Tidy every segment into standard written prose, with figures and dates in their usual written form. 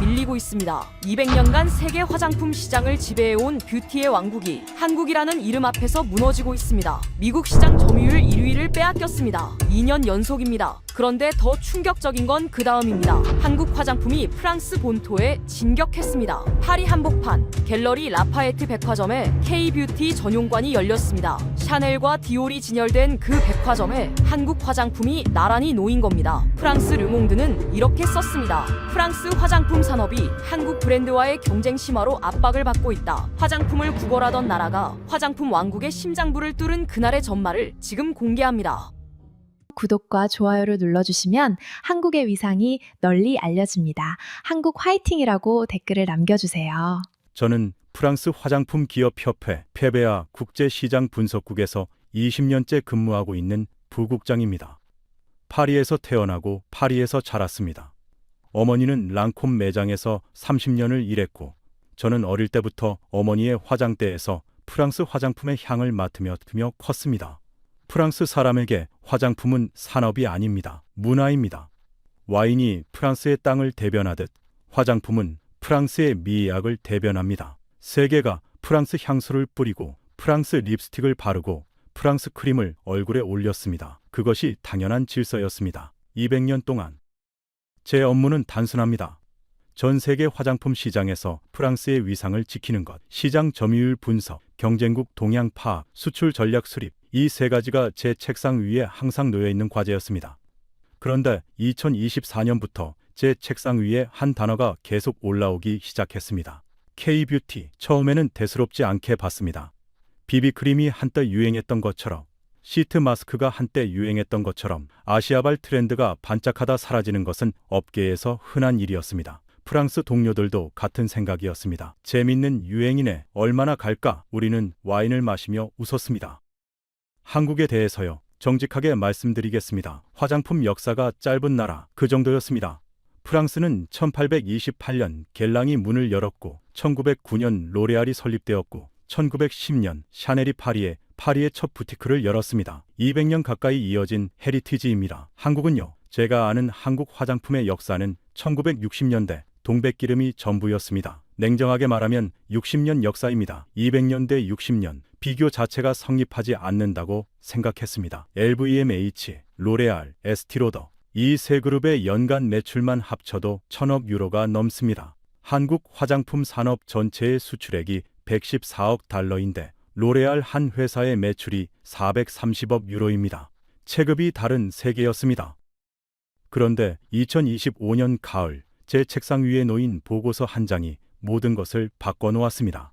밀리고 있습니다. 200년간 세계 화장품 시장을 지배해온 뷰티의 왕국이 한국이라는 이름 앞에서 무너지고 있습니다. 미국 시장 점유율 1위를 빼앗겼습니다. 2년 연속입니다. 그런데 더 충격적인 건 그 다음입니다. 한국 화장품이 프랑스 본토에 진격했습니다. 파리 한복판 갤러리 라파에트 백화점에 K-뷰티 전용관이 열렸습니다. 샤넬과 디올이 진열된 그 백화점에 한국 화장품이 나란히 놓인 겁니다. 프랑스 르몽드는 이렇게 썼습니다. 프랑스 화장품 산업이 한국 브랜드와의 경쟁 심화로 압박을 받고 있다. 화장품을 구걸하던 나라가 화장품 왕국의 심장부를 뚫은 그날의 전말을 지금 공개합니다. 구독과 좋아요를 눌러주시면 한국의 위상이 널리 알려집니다. 한국 화이팅이라고 댓글을 남겨주세요. 저는 프랑스 화장품 기업협회 페베아 국제시장 분석국에서 20년째 근무하고 있는 부국장입니다. 파리에서 태어나고 파리에서 자랐습니다. 어머니는 랑콤 매장에서 30년을 일했고 저는 어릴 때부터 어머니의 화장대에서 프랑스 화장품의 향을 맡으며 컸습니다. 프랑스 사람에게 화장품은 산업이 아닙니다. 문화입니다. 와인이 프랑스의 땅을 대변하듯 화장품은 프랑스의 미학을 대변합니다. 세계가 프랑스 향수를 뿌리고 프랑스 립스틱을 바르고 프랑스 크림을 얼굴에 올렸습니다. 그것이 당연한 질서였습니다. 200년 동안. 제 업무는 단순합니다. 전 세계 화장품 시장에서 프랑스의 위상을 지키는 것, 시장 점유율 분석, 경쟁국 동향 파악, 수출 전략 수립, 이 세 가지가 제 책상 위에 항상 놓여 있는 과제였습니다. 그런데 2024년부터 제 책상 위에 한 단어가 계속 올라오기 시작했습니다. K-뷰티. 처음에는 대수롭지 않게 봤습니다. 비비크림이 한때 유행했던 것처럼, 시트 마스크가 한때 유행했던 것처럼 아시아발 트렌드가 반짝하다 사라지는 것은 업계에서 흔한 일이었습니다. 프랑스 동료들도 같은 생각이었습니다. 재밌는 유행이네. 얼마나 갈까? 우리는 와인을 마시며 웃었습니다. 한국에 대해서요. 정직하게 말씀드리겠습니다. 화장품 역사가 짧은 나라, 그 정도였습니다. 프랑스는 1828년 겔랑이 문을 열었고 1909년 로레알이 설립되었고 1910년 샤넬이 파리의 첫 부티크를 열었습니다. 200년 가까이 이어진 헤리티지입니다. 한국은요. 제가 아는 한국 화장품의 역사는 1960년대 동백기름이 전부였습니다. 냉정하게 말하면 60년 역사입니다. 200년대 60년 비교 자체가 성립하지 않는다고 생각했습니다. LVMH, 로레알, 에스티로더 이 세 그룹의 연간 매출만 합쳐도 1000억 유로가 넘습니다. 한국 화장품 산업 전체의 수출액이 114억 달러인데 로레알 한 회사의 매출이 430억 유로입니다. 체급이 다른 세계였습니다. 그런데 2025년 가을 제 책상 위에 놓인 보고서 한 장이 모든 것을 바꿔놓았습니다.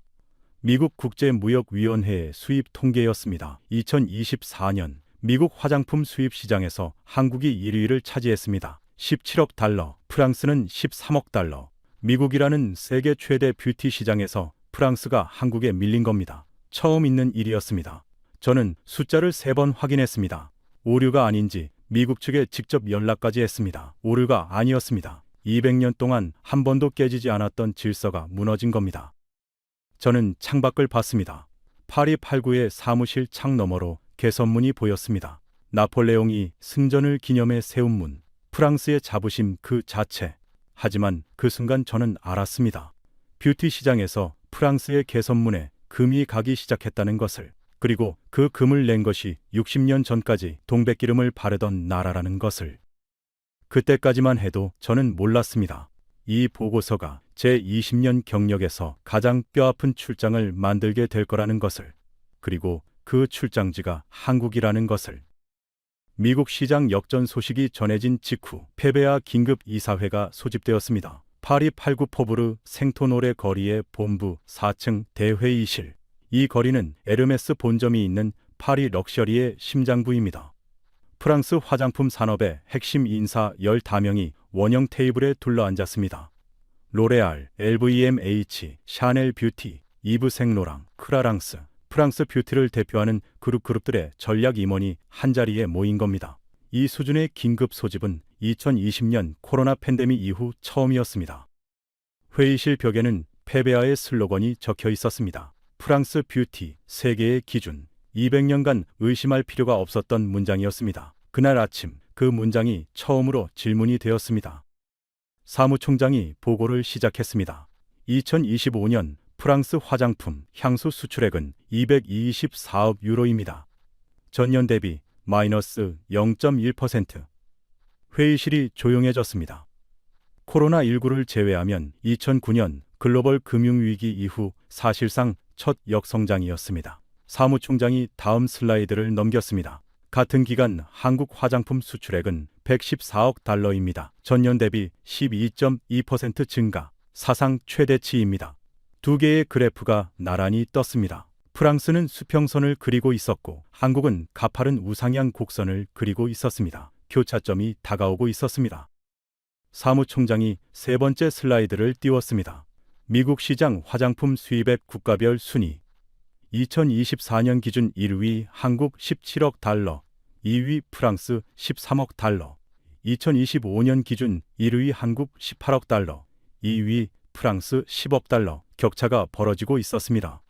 미국 국제무역위원회의 수입 통계였습니다. 2024년 미국 화장품 수입 시장에서 한국이 1위를 차지했습니다. 17억 달러, 프랑스는 13억 달러. 미국이라는 세계 최대 뷰티 시장에서 프랑스가 한국에 밀린 겁니다. 처음 있는 일이었습니다. 저는 숫자를 3번 확인했습니다. 오류가 아닌지 미국 측에 직접 연락까지 했습니다. 오류가 아니었습니다. 200년 동안 한 번도 깨지지 않았던 질서가 무너진 겁니다. 저는 창밖을 봤습니다. 파리 8구의 사무실 창 너머로 개선문이 보였습니다. 나폴레옹이 승전을 기념해 세운 문, 프랑스의 자부심 그 자체. 하지만 그 순간 저는 알았습니다. 뷰티 시장에서 프랑스의 개선문에 금이 가기 시작했다는 것을, 그리고 그 금을 낸 것이 60년 전까지 동백기름을 바르던 나라라는 것을. 그때까지만 해도 저는 몰랐습니다. 이 보고서가 제 20년 경력에서 가장 뼈아픈 출장을 만들게 될 거라는 것을, 그리고 그 출장지가 한국이라는 것을. 미국 시장 역전 소식이 전해진 직후 페베아 긴급 이사회가 소집되었습니다. 파리 8구 포브르 생토노레 거리의 본부 4층 대회의실. 이 거리는 에르메스 본점이 있는 파리 럭셔리의 심장부입니다. 프랑스 화장품 산업의 핵심 인사 15명이 원형 테이블에 둘러앉았습니다. 로레알, LVMH, 샤넬 뷰티, 이브 생로랑, 크라랑스, 프랑스 뷰티를 대표하는 그룹들의 전략 임원이 한자리에 모인 겁니다. 이 수준의 긴급 소집은 2020년 코로나 팬데믹 이후 처음이었습니다. 회의실 벽에는 페베아의 슬로건이 적혀 있었습니다. 프랑스 뷰티, 세계의 기준. 200년간 의심할 필요가 없었던 문장이었습니다. 그날 아침 그 문장이 처음으로 질문이 되었습니다. 사무총장이 보고를 시작했습니다. 2025년 프랑스 화장품 향수 수출액은 224억 유로입니다. 전년 대비 마이너스 0.1%. 회의실이 조용해졌습니다. 코로나19를 제외하면 2009년 글로벌 금융위기 이후 사실상 첫 역성장이었습니다. 사무총장이 다음 슬라이드를 넘겼습니다. 같은 기간 한국 화장품 수출액은 114억 달러입니다. 전년 대비 12.2% 증가, 사상 최대치입니다. 두 개의 그래프가 나란히 떴습니다. 프랑스는 수평선을 그리고 있었고 한국은 가파른 우상향 곡선을 그리고 있었습니다. 교차점이 다가오고 있었습니다. 사무총장이 세 번째 슬라이드를 띄웠습니다. 미국 시장 화장품 수입액 국가별 순위. 2024년 기준 1위 한국 17억 달러, 2위 프랑스 13억 달러, 2025년 기준 1위 한국 18억 달러, 2위 프랑스 10억 달러, 격차가 벌어지고 있었습니다.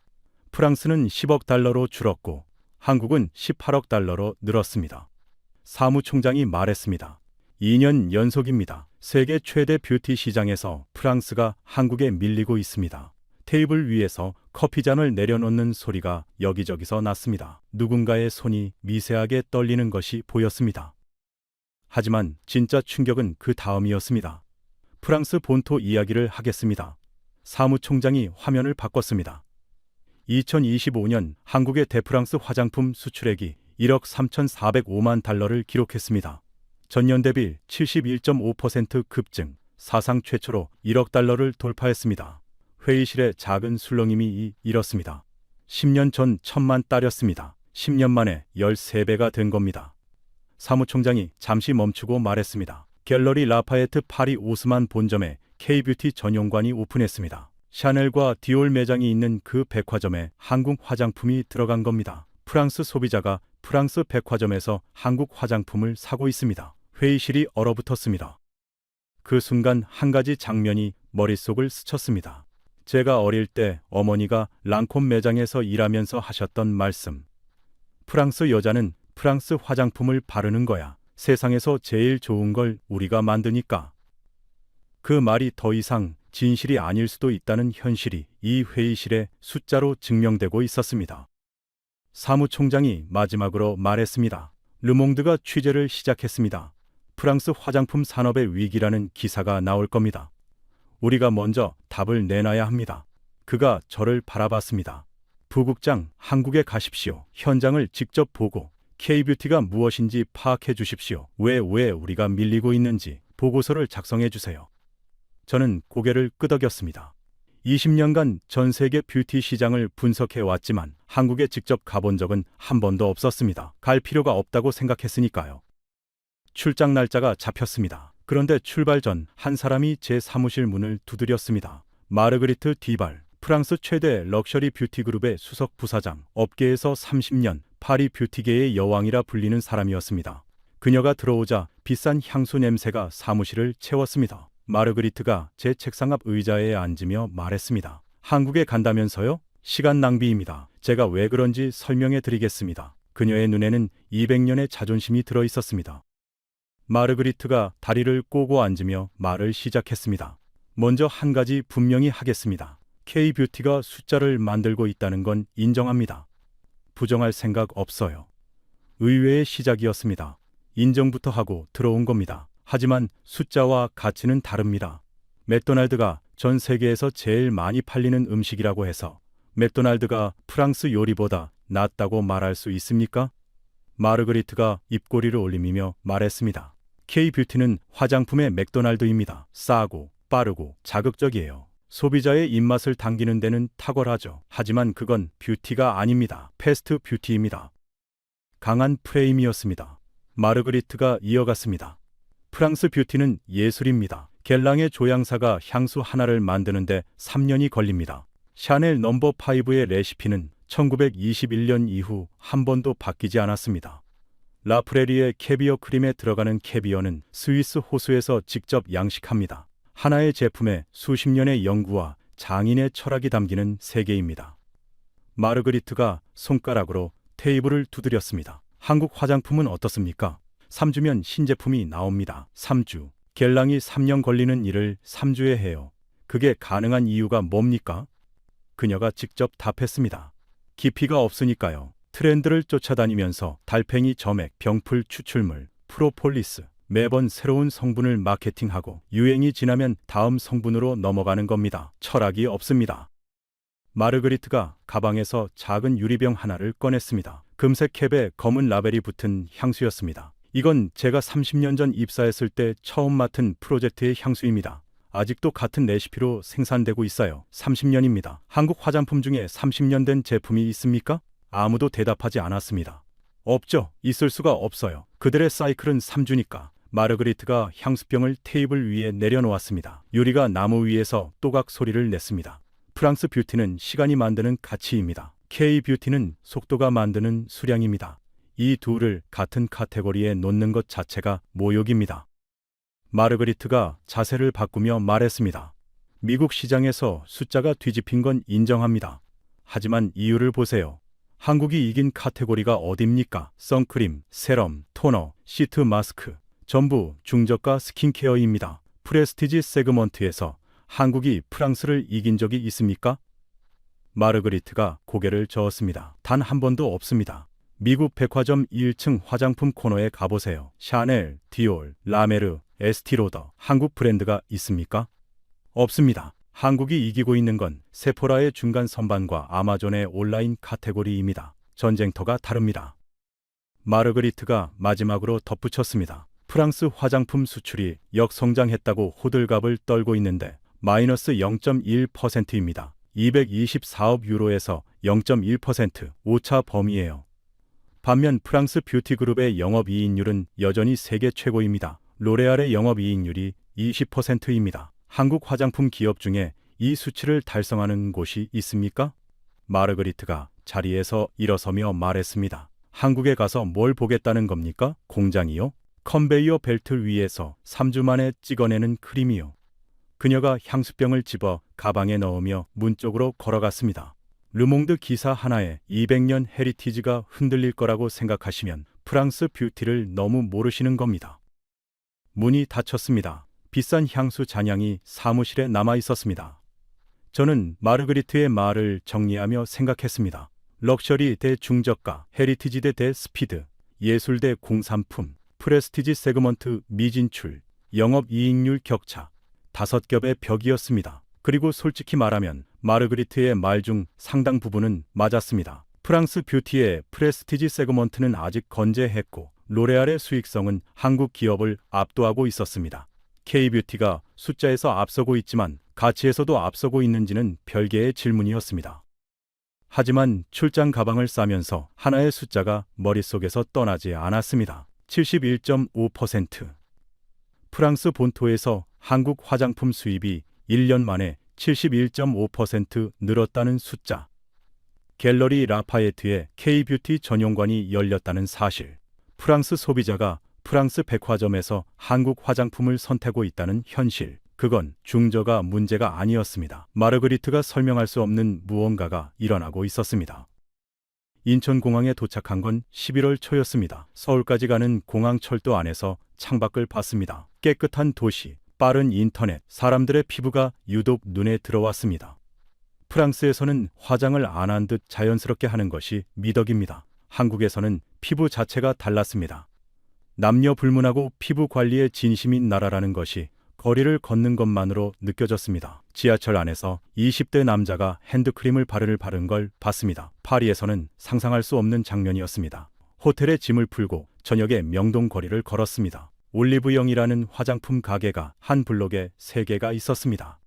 프랑스는 10억 달러로 줄었고 한국은 18억 달러로 늘었습니다. 사무총장이 말했습니다. 2년 연속입니다. 세계 최대 뷰티 시장에서 프랑스가 한국에 밀리고 있습니다. 테이블 위에서 커피잔을 내려놓는 소리가 여기저기서 났습니다. 누군가의 손이 미세하게 떨리는 것이 보였습니다. 하지만 진짜 충격은 그 다음이었습니다. 프랑스 본토 이야기를 하겠습니다. 사무총장이 화면을 바꿨습니다. 2025년 한국의 대프랑스 화장품 수출액이 1억 3,405만 달러를 기록했습니다. 전년 대비 71.5% 급증, 사상 최초로 1억 달러를 돌파했습니다. 회의실에 작은 술렁임이 일었습니다. 10년 전 1,000만 달이었습니다. 10년 만에 13배가 된 겁니다. 사무총장이 잠시 멈추고 말했습니다. 갤러리 라파에트 파리 오스만 본점에 K뷰티 전용관이 오픈했습니다. 샤넬과 디올 매장이 있는 그 백화점에 한국 화장품이 들어간 겁니다. 프랑스 소비자가 프랑스 백화점에서 한국 화장품을 사고 있습니다. 회의실이 얼어붙었습니다. 그 순간 한 가지 장면이 머릿속을 스쳤습니다. 제가 어릴 때 어머니가 랑콤 매장에서 일하면서 하셨던 말씀. 프랑스 여자는 프랑스 화장품을 바르는 거야. 세상에서 제일 좋은 걸 우리가 만드니까. 그 말이 더 이상 진실이 아닐 수도 있다는 현실이 이 회의실에 숫자로 증명되고 있었습니다. 사무총장이 마지막으로 말했습니다. 르몽드가 취재를 시작했습니다. 프랑스 화장품 산업의 위기라는 기사가 나올 겁니다. 우리가 먼저 답을 내놔야 합니다. 그가 저를 바라봤습니다. 부국장, 한국에 가십시오. 현장을 직접 보고 K뷰티가 무엇인지 파악해 주십시오. 왜 우리가 밀리고 있는지 보고서를 작성해 주세요. 저는 고개를 끄덕였습니다. 20년간 전 세계 뷰티 시장을 분석해 왔지만 한국에 직접 가본 적은 한 번도 없었습니다. 갈 필요가 없다고 생각했으니까요. 출장 날짜가 잡혔습니다. 그런데 출발 전 한 사람이 제 사무실 문을 두드렸습니다. 마르그리트 디발, 프랑스 최대 럭셔리 뷰티 그룹의 수석 부사장, 업계에서 30년 파리 뷰티계의 여왕이라 불리는 사람이었습니다. 그녀가 들어오자 비싼 향수 냄새가 사무실을 채웠습니다. 마르그리트가 제 책상 앞 의자에 앉으며 말했습니다. 한국에 간다면서요? 시간 낭비입니다. 제가 왜 그런지 설명해 드리겠습니다. 그녀의 눈에는 200년의 자존심이 들어 있었습니다. 마르그리트가 다리를 꼬고 앉으며 말을 시작했습니다. 먼저 한 가지 분명히 하겠습니다. K뷰티가 숫자를 만들고 있다는 건 인정합니다. 부정할 생각 없어요. 의외의 시작이었습니다. 인정부터 하고 들어온 겁니다. 하지만 숫자와 가치는 다릅니다. 맥도날드가 전 세계에서 제일 많이 팔리는 음식이라고 해서 맥도날드가 프랑스 요리보다 낫다고 말할 수 있습니까? 마르그리트가 입꼬리를 올리며 말했습니다. K뷰티는 화장품의 맥도날드입니다. 싸고 빠르고 자극적이에요. 소비자의 입맛을 당기는 데는 탁월하죠. 하지만 그건 뷰티가 아닙니다. 패스트 뷰티입니다. 강한 프레임이었습니다. 마르그리트가 이어갔습니다. 프랑스 뷰티는 예술입니다. 겔랑의 조향사가 향수 하나를 만드는데 3년이 걸립니다. 샤넬 넘버 5의 레시피는 1921년 이후 한 번도 바뀌지 않았습니다. 라프레리의 캐비어 크림에 들어가는 캐비어는 스위스 호수에서 직접 양식합니다. 하나의 제품에 수십 년의 연구와 장인의 철학이 담기는 세계입니다. 마르그리트가 손가락으로 테이블을 두드렸습니다. 한국 화장품은 어떻습니까? 3주면 신제품이 나옵니다. 3주. 겔랑이 3년 걸리는 일을 3주에 해요. 그게 가능한 이유가 뭡니까? 그녀가 직접 답했습니다. 깊이가 없으니까요. 트렌드를 쫓아다니면서 달팽이 점액, 병풀 추출물, 프로폴리스, 매번 새로운 성분을 마케팅하고 유행이 지나면 다음 성분으로 넘어가는 겁니다. 철학이 없습니다. 마르그리트가 가방에서 작은 유리병 하나를 꺼냈습니다. 금색 캡에 검은 라벨이 붙은 향수였습니다. 이건 제가 30년 전 입사했을 때 처음 맡은 프로젝트의 향수입니다. 아직도 같은 레시피로 생산되고 있어요. 30년입니다. 한국 화장품 중에 30년 된 제품이 있습니까? 아무도 대답하지 않았습니다. 없죠. 있을 수가 없어요. 그들의 사이클은 3주니까. 마르그리트가 향수병을 테이블 위에 내려놓았습니다. 유리가 나무 위에서 또각 소리를 냈습니다. 프랑스 뷰티는 시간이 만드는 가치입니다. K 뷰티는 속도가 만드는 수량입니다. 이 둘을 같은 카테고리에 놓는 것 자체가 모욕입니다. 마르그리트가 자세를 바꾸며 말했습니다. 미국 시장에서 숫자가 뒤집힌 건 인정합니다. 하지만 이유를 보세요. 한국이 이긴 카테고리가 어딥니까? 선크림, 세럼, 토너, 시트 마스크, 전부 중저가 스킨케어입니다. 프레스티지 세그먼트에서 한국이 프랑스를 이긴 적이 있습니까? 마르그리트가 고개를 저었습니다. 단 한 번도 없습니다. 미국 백화점 1층 화장품 코너에 가보세요. 샤넬, 디올, 라메르, 에스티로더, 한국 브랜드가 있습니까? 없습니다. 한국이 이기고 있는 건 세포라의 중간 선반과 아마존의 온라인 카테고리입니다. 전쟁터가 다릅니다. 마르그리트가 마지막으로 덧붙였습니다. 프랑스 화장품 수출이 역성장했다고 호들갑을 떨고 있는데 마이너스 0.1%입니다. 224억 유로에서 0.1% 오차 범위예요. 반면 프랑스 뷰티 그룹의 영업이익률은 여전히 세계 최고입니다. 로레알의 영업이익률이 20%입니다. 한국 화장품 기업 중에 이 수치를 달성하는 곳이 있습니까? 마르그리트가 자리에서 일어서며 말했습니다. 한국에 가서 뭘 보겠다는 겁니까? 공장이요? 컨베이어 벨트 위에서 3주 만에 찍어내는 크림이요. 그녀가 향수병을 집어 가방에 넣으며 문 쪽으로 걸어갔습니다. 르몽드 기사 하나에 200년 헤리티지가 흔들릴 거라고 생각하시면 프랑스 뷰티를 너무 모르시는 겁니다. 문이 닫혔습니다. 비싼 향수 잔향이 사무실에 남아 있었습니다. 저는 마르그리트의 말을 정리하며 생각했습니다. 럭셔리 대 중저가, 헤리티지 대 스피드, 예술 대 공산품, 프레스티지 세그먼트 미진출, 영업이익률 격차, 5겹의 벽이었습니다. 그리고 솔직히 말하면 마르그리트의 말 중 상당 부분은 맞았습니다. 프랑스 뷰티의 프레스티지 세그먼트는 아직 건재했고 로레알의 수익성은 한국 기업을 압도하고 있었습니다. K뷰티가 숫자에서 앞서고 있지만 가치에서도 앞서고 있는지는 별개의 질문이었습니다. 하지만 출장 가방을 싸면서 하나의 숫자가 머릿속에서 떠나지 않았습니다. 71.5%. 프랑스 본토에서 한국 화장품 수입이 1년 만에 71.5% 늘었다는 숫자. 갤러리 라파예트에 K뷰티 전용관이 열렸다는 사실. 프랑스 소비자가 프랑스 백화점에서 한국 화장품을 선택하고 있다는 현실. 그건 중저가 문제가 아니었습니다. 마르그리트가 설명할 수 없는 무언가가 일어나고 있었습니다. 인천공항에 도착한 건 11월 초였습니다. 서울까지 가는 공항철도 안에서 창밖을 봤습니다. 깨끗한 도시, 빠른 인터넷, 사람들의 피부가 유독 눈에 들어왔습니다. 프랑스에서는 화장을 안 한 듯 자연스럽게 하는 것이 미덕입니다. 한국에서는 피부 자체가 달랐습니다. 남녀 불문하고 피부 관리에 진심인 나라라는 것이 거리를 걷는 것만으로 느껴졌습니다. 지하철 안에서 20대 남자가 핸드크림을 바른 걸 봤습니다. 파리에서는 상상할 수 없는 장면이었습니다. 호텔에 짐을 풀고 저녁에 명동 거리를 걸었습니다. 올리브영이라는 화장품 가게가 한 블록에 3개가 있었습니다.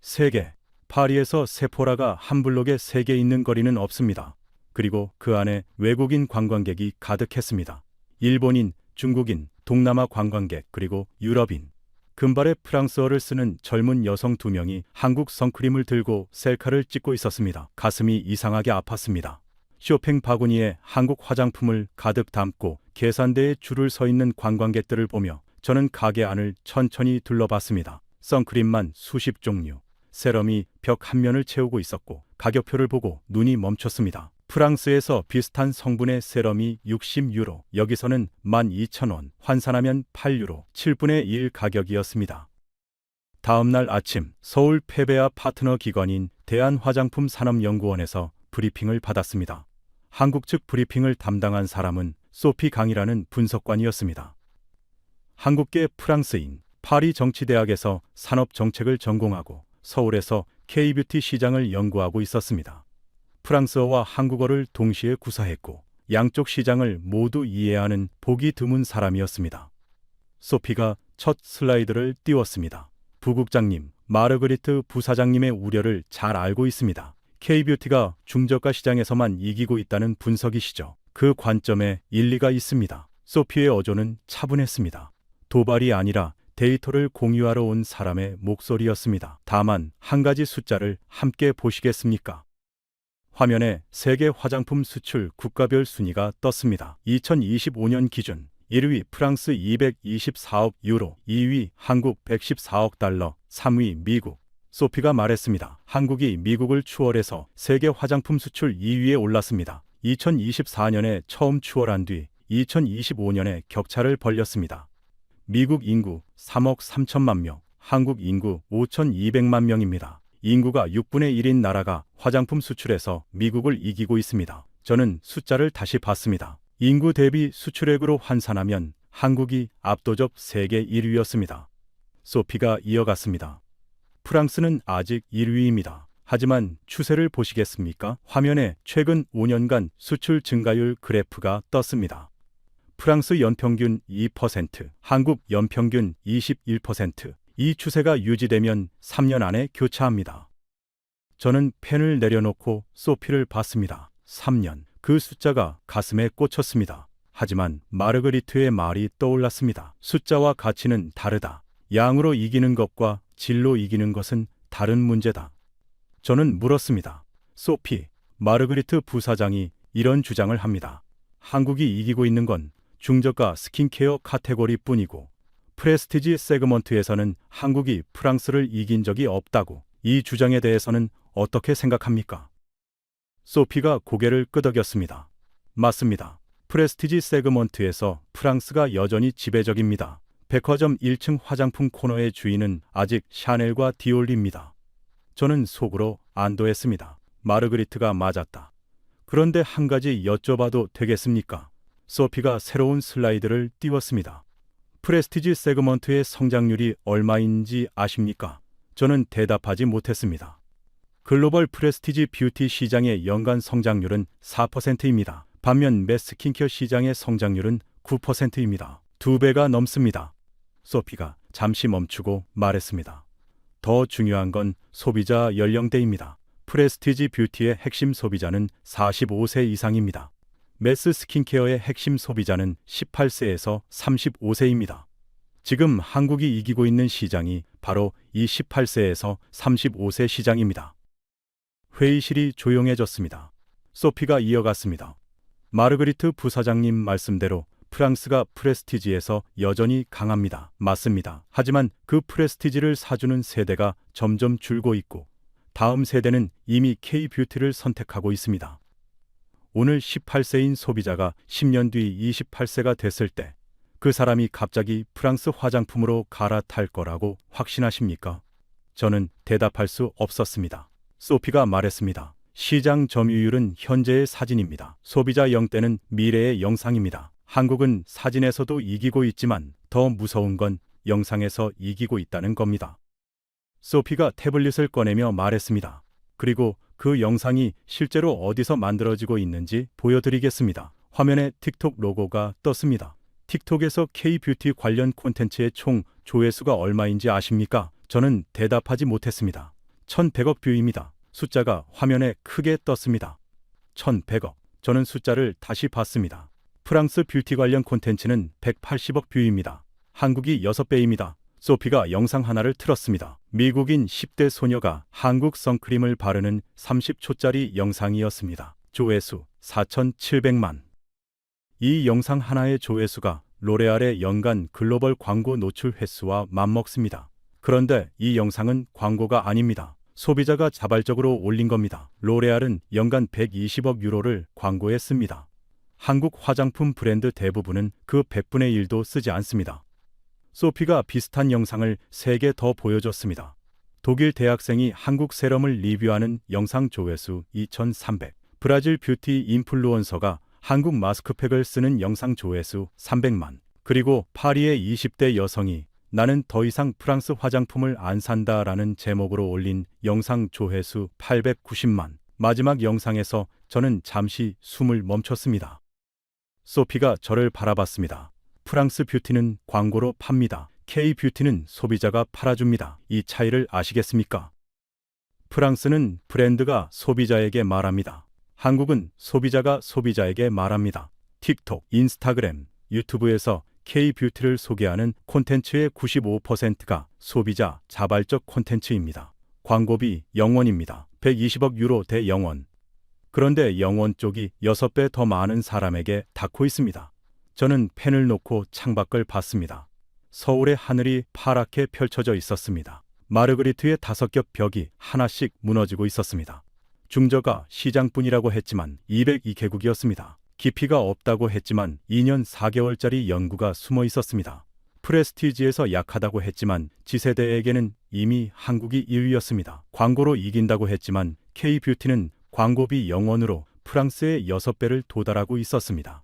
3개. 파리에서 세포라가 한 블록에 3개 있는 거리는 없습니다. 그리고 그 안에 외국인 관광객이 가득했습니다. 일본인, 중국인, 동남아 관광객, 그리고 유럽인. 금발의 프랑스어를 쓰는 젊은 여성 2명이 한국 선크림을 들고 셀카를 찍고 있었습니다. 가슴이 이상하게 아팠습니다. 쇼핑 바구니에 한국 화장품을 가득 담고 계산대에 줄을 서 있는 관광객들을 보며 저는 가게 안을 천천히 둘러봤습니다. 선크림만 수십 종류, 세럼이 벽 한 면을 채우고 있었고 가격표를 보고 눈이 멈췄습니다. 프랑스에서 비슷한 성분의 세럼이 60유로, 여기서는 12,000원, 환산하면 8유로, 7분의 1 가격이었습니다. 다음 날 아침, 서울 페베아 파트너 기관인 대한화장품산업연구원에서 브리핑을 받았습니다. 한국 측 브리핑을 담당한 사람은 소피 강이라는 분석관이었습니다. 한국계 프랑스인, 파리 정치대학에서 산업정책을 전공하고 서울에서 K뷰티 시장을 연구하고 있었습니다. 프랑스어와 한국어를 동시에 구사했고 양쪽 시장을 모두 이해하는 보기 드문 사람이었습니다. 소피가 첫 슬라이드를 띄웠습니다. 부국장님, 마르그리트 부사장님의 우려를 잘 알고 있습니다. K뷰티가 중저가 시장에서만 이기고 있다는 분석이시죠. 그 관점에 일리가 있습니다. 소피의 어조는 차분했습니다. 도발이 아니라 데이터를 공유하러 온 사람의 목소리였습니다. 다만 한 가지 숫자를 함께 보시겠습니까? 화면에 세계 화장품 수출 국가별 순위가 떴습니다. 2025년 기준 1위 프랑스 224억 유로, 2위 한국 114억 달러, 3위 미국. 소피가 말했습니다. 한국이 미국을 추월해서 세계 화장품 수출 2위에 올랐습니다. 2024년에 처음 추월한 뒤 2025년에 격차를 벌렸습니다. 미국 인구 3억 3천만 명, 한국 인구 5,200만 명입니다. 인구가 6분의 1인 나라가 화장품 수출에서 미국을 이기고 있습니다. 저는 숫자를 다시 봤습니다. 인구 대비 수출액으로 환산하면 한국이 압도적 세계 1위였습니다. 소피가 이어갔습니다. 프랑스는 아직 1위입니다. 하지만 추세를 보시겠습니까? 화면에 최근 5년간 수출 증가율 그래프가 떴습니다. 프랑스 연평균 2%, 한국 연평균 21%. 이 추세가 유지되면 3년 안에 교차합니다. 저는 펜을 내려놓고 소피를 봤습니다. 3년. 그 숫자가 가슴에 꽂혔습니다. 하지만 마르그리트의 말이 떠올랐습니다. 숫자와 가치는 다르다. 양으로 이기는 것과 질로 이기는 것은 다른 문제다. 저는 물었습니다. 소피, 마르그리트 부사장이 이런 주장을 합니다. 한국이 이기고 있는 건 중저가 스킨케어 카테고리뿐이고 프레스티지 세그먼트에서는 한국이 프랑스를 이긴 적이 없다고. 이 주장에 대해서는 어떻게 생각합니까? 소피가 고개를 끄덕였습니다. 맞습니다. 프레스티지 세그먼트에서 프랑스가 여전히 지배적입니다. 백화점 1층 화장품 코너의 주인은 아직 샤넬과 디올입니다. 저는 속으로 안도했습니다. 마르그리트가 맞았다. 그런데 한 가지 여쭤봐도 되겠습니까? 소피가 새로운 슬라이드를 띄웠습니다. 프레스티지 세그먼트의 성장률이 얼마인지 아십니까? 저는 대답하지 못했습니다. 글로벌 프레스티지 뷰티 시장의 연간 성장률은 4%입니다. 반면 매스 스킨케어 시장의 성장률은 9%입니다. 2배가 넘습니다. 소피가 잠시 멈추고 말했습니다. 더 중요한 건 소비자 연령대입니다. 프레스티지 뷰티의 핵심 소비자는 45세 이상입니다. 매스 스킨케어의 핵심 소비자는 18세에서 35세입니다. 지금 한국이 이기고 있는 시장이 바로 이 18세에서 35세 시장입니다. 회의실이 조용해졌습니다. 소피가 이어갔습니다. 마르그리트 부사장님 말씀대로 프랑스가 프레스티지에서 여전히 강합니다. 맞습니다. 하지만 그 프레스티지를 사주는 세대가 점점 줄고 있고 다음 세대는 이미 K뷰티를 선택하고 있습니다. 오늘 18세인 소비자가 10년 뒤 28세가 됐을 때 그 사람이 갑자기 프랑스 화장품으로 갈아탈 거라고 확신하십니까? 저는 대답할 수 없었습니다. 소피가 말했습니다. 시장 점유율은 현재의 사진입니다. 소비자 영대는 미래의 영상입니다. 한국은 사진에서도 이기고 있지만 더 무서운 건 영상에서 이기고 있다는 겁니다. 소피가 태블릿을 꺼내며 말했습니다. 그리고 그 영상이 실제로 어디서 만들어지고 있는지 보여드리겠습니다. 화면에 틱톡 로고가 떴습니다. 틱톡에서 K뷰티 관련 콘텐츠의 총 조회수가 얼마인지 아십니까? 저는 대답하지 못했습니다. 1,100억 뷰입니다. 숫자가 화면에 크게 떴습니다. 1,100억. 저는 숫자를 다시 봤습니다. 프랑스 뷰티 관련 콘텐츠는 180억 뷰입니다. 한국이 6배입니다. 소피가 영상 하나를 틀었습니다. 미국인 10대 소녀가 한국 선크림을 바르는 30초짜리 영상이었습니다. 조회수 4,700만. 이 영상 하나의 조회수가 로레알의 연간 글로벌 광고 노출 횟수와 맞먹습니다. 그런데 이 영상은 광고가 아닙니다. 소비자가 자발적으로 올린 겁니다. 로레알은 연간 120억 유로를 광고에 씁니다. 한국 화장품 브랜드 대부분은 그 100분의 1도 쓰지 않습니다. 소피가 비슷한 영상을 3개 더 보여줬습니다. 독일 대학생이 한국 세럼을 리뷰하는 영상 조회수 2,300. 브라질 뷰티 인플루언서가 한국 마스크팩을 쓰는 영상 조회수 300만. 그리고 파리의 20대 여성이 나는 더 이상 프랑스 화장품을 안 산다라는 제목으로 올린 영상 조회수 890만. 마지막 영상에서 저는 잠시 숨을 멈췄습니다. 소피가 저를 바라봤습니다. 프랑스 뷰티는 광고로 팝니다. K-뷰티는 소비자가 팔아줍니다. 이 차이를 아시겠습니까? 프랑스는 브랜드가 소비자에게 말합니다. 한국은 소비자가 소비자에게 말합니다. 틱톡, 인스타그램, 유튜브에서 K-뷰티를 소개하는 콘텐츠의 95%가 소비자 자발적 콘텐츠입니다. 광고비 0원입니다. 120억 유로 대 0원. 그런데 0원 쪽이 6배 더 많은 사람에게 닿고 있습니다. 저는 펜을 놓고 창밖을 봤습니다. 서울의 하늘이 파랗게 펼쳐져 있었습니다. 마르그리트의 5겹 벽이 하나씩 무너지고 있었습니다. 중저가 시장뿐이라고 했지만 202개국이었습니다. 깊이가 없다고 했지만 2년 4개월짜리 연구가 숨어 있었습니다. 프레스티지에서 약하다고 했지만 지세대에게는 이미 한국이 2위였습니다. 광고로 이긴다고 했지만 K-뷰티는 광고비 0원으로 프랑스의 6배를 도달하고 있었습니다.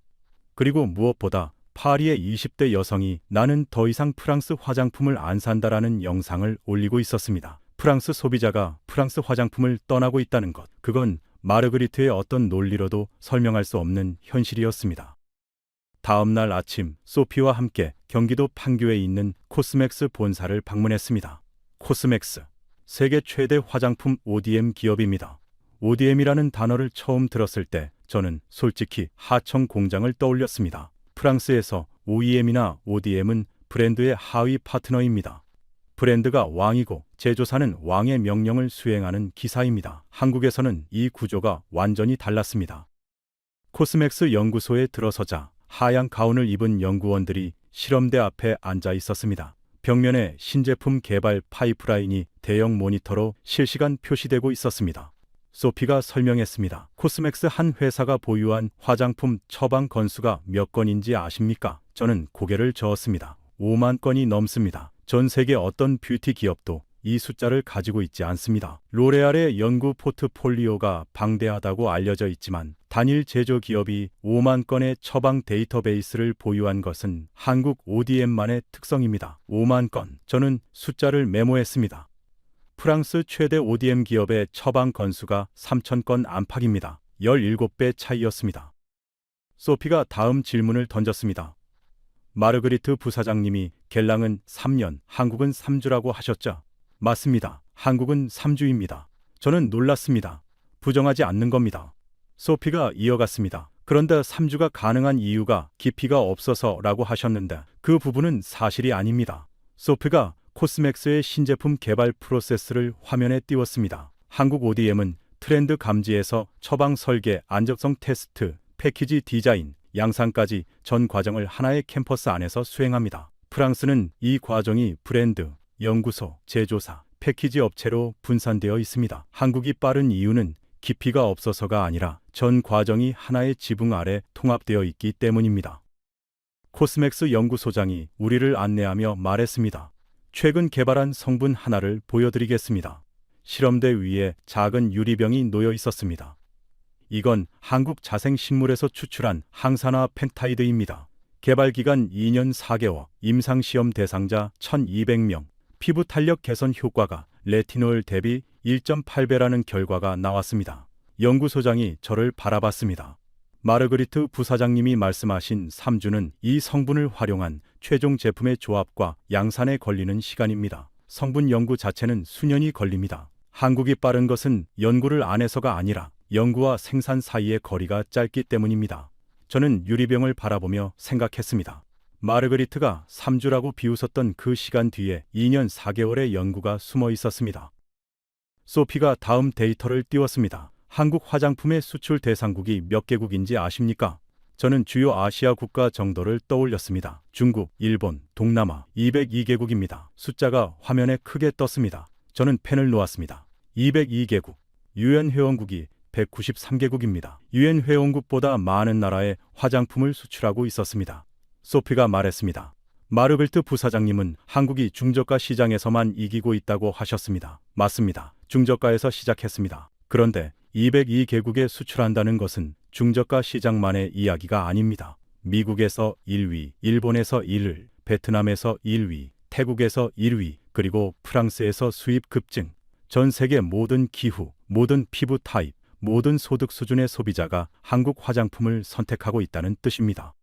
그리고 무엇보다 파리의 20대 여성이 나는 더 이상 프랑스 화장품을 안 산다라는 영상을 올리고 있었습니다. 프랑스 소비자가 프랑스 화장품을 떠나고 있다는 것, 그건 마르그리트의 어떤 논리로도 설명할 수 없는 현실이었습니다. 다음 날 아침, 소피와 함께 경기도 판교에 있는 코스맥스 본사를 방문했습니다. 코스맥스, 세계 최대 화장품 ODM 기업입니다. ODM이라는 단어를 처음 들었을 때 저는 솔직히 하청 공장을 떠올렸습니다. 프랑스에서 OEM이나 ODM은 브랜드의 하위 파트너입니다. 브랜드가 왕이고 제조사는 왕의 명령을 수행하는 기사입니다. 한국에서는 이 구조가 완전히 달랐습니다. 코스맥스 연구소에 들어서자 하얀 가운을 입은 연구원들이 실험대 앞에 앉아 있었습니다. 벽면에 신제품 개발 파이프라인이 대형 모니터로 실시간 표시되고 있었습니다. 소피가 설명했습니다. 코스맥스 한 회사가 보유한 화장품 처방 건수가 몇 건인지 아십니까? 저는 고개를 저었습니다. 5만 건이 넘습니다. 전 세계 어떤 뷰티 기업도 이 숫자를 가지고 있지 않습니다. 로레알의 연구 포트폴리오가 방대하다고 알려져 있지만 단일 제조 기업이 5만 건의 처방 데이터베이스를 보유한 것은 한국 ODM만의 특성입니다. 5만 건. 저는 숫자를 메모했습니다. 프랑스 최대 ODM 기업의 처방 건수가 3,000건 안팎입니다. 17배 차이였습니다. 소피가 다음 질문을 던졌습니다. 마르그리트 부사장님이 겔랑은 3년, 한국은 3주라고 하셨죠? 맞습니다. 한국은 3주입니다. 저는 놀랐습니다. 부정하지 않는 겁니다. 소피가 이어갔습니다. 그런데 3주가 가능한 이유가 깊이가 없어서라고 하셨는데 그 부분은 사실이 아닙니다. 소피가 코스맥스의 신제품 개발 프로세스를 화면에 띄웠습니다. 한국 ODM은 트렌드 감지에서 처방 설계, 안정성 테스트, 패키지 디자인, 양산까지 전 과정을 하나의 캠퍼스 안에서 수행합니다. 프랑스는 이 과정이 브랜드, 연구소, 제조사, 패키지 업체로 분산되어 있습니다. 한국이 빠른 이유는 깊이가 없어서가 아니라 전 과정이 하나의 지붕 아래 통합되어 있기 때문입니다. 코스맥스 연구소장이 우리를 안내하며 말했습니다. 최근 개발한 성분 하나를 보여드리겠습니다. 실험대 위에 작은 유리병이 놓여 있었습니다. 이건 한국 자생식물에서 추출한 항산화 펜타이드입니다. 개발기간 2년 4개월, 임상시험 대상자 1,200명, 피부 탄력 개선 효과가 레티놀 대비 1.8배라는 결과가 나왔습니다. 연구소장이 저를 바라봤습니다. 마르그리트 부사장님이 말씀하신 3주는 이 성분을 활용한 최종 제품의 조합과 양산에 걸리는 시간입니다. 성분 연구 자체는 수년이 걸립니다. 한국이 빠른 것은 연구를 안 해서가 아니라 연구와 생산 사이의 거리가 짧기 때문입니다. 저는 유리병을 바라보며 생각했습니다. 마르그리트가 3주라고 비웃었던 그 시간 뒤에 2년 4개월의 연구가 숨어 있었습니다. 소피가 다음 데이터를 띄웠습니다. 한국 화장품의 수출 대상국이 몇 개국인지 아십니까? 저는 주요 아시아 국가 정도를 떠올렸습니다. 중국, 일본, 동남아 202개국입니다. 숫자가 화면에 크게 떴습니다. 저는 펜을 놓았습니다. 202개국, 유엔 회원국이 193개국입니다. 유엔 회원국보다 많은 나라에 화장품을 수출하고 있었습니다. 소피가 말했습니다. 마르베르트 부사장님은 한국이 중저가 시장에서만 이기고 있다고 하셨습니다. 맞습니다. 중저가에서 시작했습니다. 그런데 202개국에 수출한다는 것은 중저가 시장만의 이야기가 아닙니다. 미국에서 1위, 일본에서 1위, 베트남에서 1위, 태국에서 1위, 그리고 프랑스에서 수입 급증. 전 세계 모든 기후, 모든 피부 타입, 모든 소득 수준의 소비자가 한국 화장품을 선택하고 있다는 뜻입니다.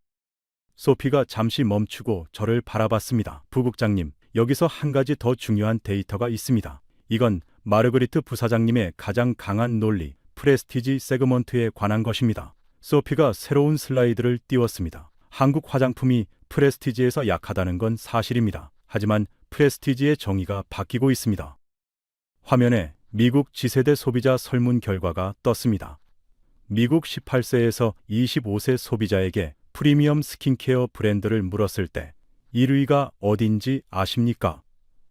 소피가 잠시 멈추고 저를 바라봤습니다. 부국장님, 여기서 한 가지 더 중요한 데이터가 있습니다. 이건 마르그리트 부사장님의 가장 강한 논리, 프레스티지 세그먼트에 관한 것입니다. 소피가 새로운 슬라이드를 띄웠습니다. 한국 화장품이 프레스티지에서 약하다는 건 사실입니다. 하지만 프레스티지의 정의가 바뀌고 있습니다. 화면에 미국 지세대 소비자 설문 결과가 떴습니다. 미국 18세에서 25세 소비자에게 프리미엄 스킨케어 브랜드를 물었을 때 1위가 어딘지 아십니까?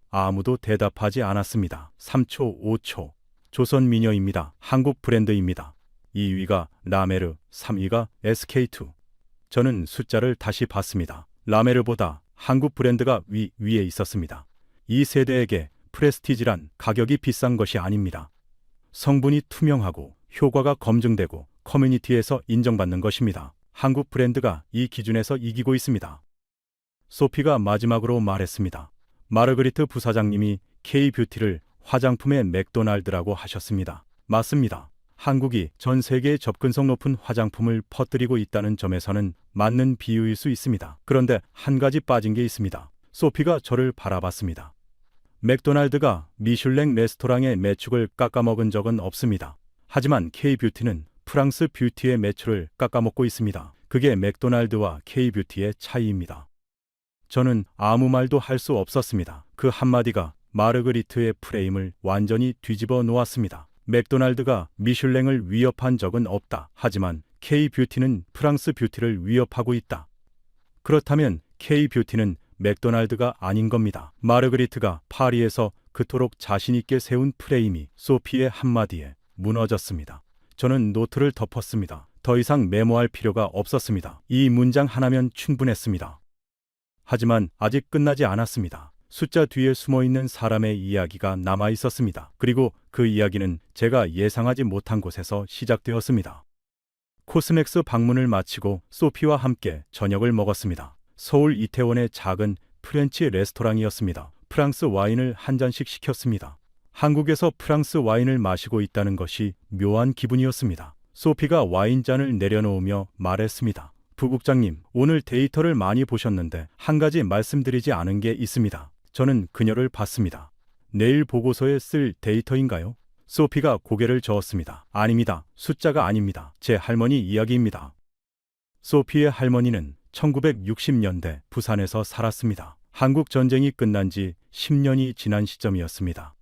아무도 대답하지 않았습니다. 3초, 5초. 조선미녀입니다. 한국 브랜드입니다. 2위가 라메르, 3위가 SK2. 저는 숫자를 다시 봤습니다. 라메르보다 한국 브랜드가 위에 있었습니다. 이 세대에게 프레스티지란 가격이 비싼 것이 아닙니다. 성분이 투명하고 효과가 검증되고 커뮤니티에서 인정받는 것입니다. 한국 브랜드가 이 기준에서 이기고 있습니다. 소피가 마지막으로 말했습니다. 마르그리트 부사장님이 K-뷰티를 화장품의 맥도날드라고 하셨습니다. 맞습니다. 한국이 전 세계에 접근성 높은 화장품을 퍼뜨리고 있다는 점에서는 맞는 비유일 수 있습니다. 그런데 한 가지 빠진 게 있습니다. 소피가 저를 바라봤습니다. 맥도날드가 미슐랭 레스토랑의 매축을 깎아먹은 적은 없습니다. 하지만 K-뷰티는 프랑스 뷰티의 매출을 깎아먹고 있습니다. 그게 맥도날드와 K-뷰티의 차이입니다. 저는 아무 말도 할 수 없었습니다. 그 한마디가 마르그리트의 프레임을 완전히 뒤집어 놓았습니다. 맥도날드가 미슐랭을 위협한 적은 없다. 하지만 K-뷰티는 프랑스 뷰티를 위협하고 있다. 그렇다면 K-뷰티는 맥도날드가 아닌 겁니다. 마르그리트가 파리에서 그토록 자신있게 세운 프레임이 소피의 한마디에 무너졌습니다. 저는 노트를 덮었습니다. 더 이상 메모할 필요가 없었습니다. 이 문장 하나면 충분했습니다. 하지만 아직 끝나지 않았습니다. 숫자 뒤에 숨어있는 사람의 이야기가 남아 있었습니다. 그리고 그 이야기는 제가 예상하지 못한 곳에서 시작되었습니다. 코스맥스 방문을 마치고 소피와 함께 저녁을 먹었습니다. 서울 이태원의 작은 프렌치 레스토랑이었습니다. 프랑스 와인을 한 잔씩 시켰습니다. 한국에서 프랑스 와인을 마시고 있다는 것이 묘한 기분이었습니다. 소피가 와인잔을 내려놓으며 말했습니다. 부국장님, 오늘 데이터를 많이 보셨는데 한 가지 말씀드리지 않은 게 있습니다. 저는 그녀를 봤습니다. 내일 보고서에 쓸 데이터인가요? 소피가 고개를 저었습니다. 아닙니다. 숫자가 아닙니다. 제 할머니 이야기입니다. 소피의 할머니는 1960년대 부산에서 살았습니다. 한국 전쟁이 끝난 지 10년이 지난 시점이었습니다.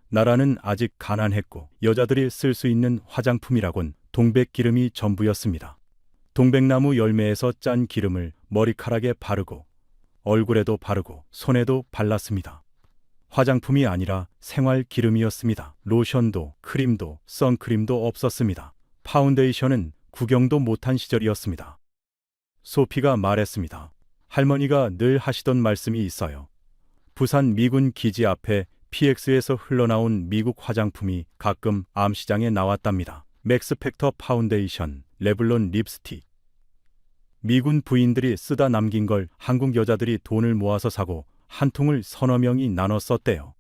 나라는 아직 가난했고 여자들이 쓸 수 있는 화장품이라곤 동백기름이 전부였습니다. 동백나무 열매에서 짠 기름을 머리카락에 바르고 얼굴에도 바르고 손에도 발랐습니다. 화장품이 아니라 생활 기름이었습니다. 로션도 크림도 선크림도 없었습니다. 파운데이션은 구경도 못한 시절이었습니다. 소피가 말했습니다. 할머니가 늘 하시던 말씀이 있어요. 부산 미군 기지 앞에 PX에서 흘러나온 미국 화장품이 가끔 암시장에 나왔답니다. 맥스팩터 파운데이션, 레블론 립스틱. 미군 부인들이 쓰다 남긴 걸 한국 여자들이 돈을 모아서 사고 한 통을 서너 명이 나눠 썼대요.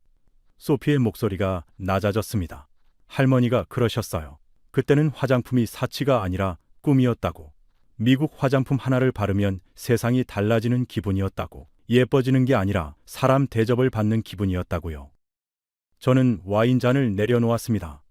소피의 목소리가 낮아졌습니다. 할머니가 그러셨어요. 그때는 화장품이 사치가 아니라 꿈이었다고. 미국 화장품 하나를 바르면 세상이 달라지는 기분이었다고. 예뻐지는 게 아니라 사람 대접을 받는 기분이었다고요. 저는 와인잔을 내려놓았습니다.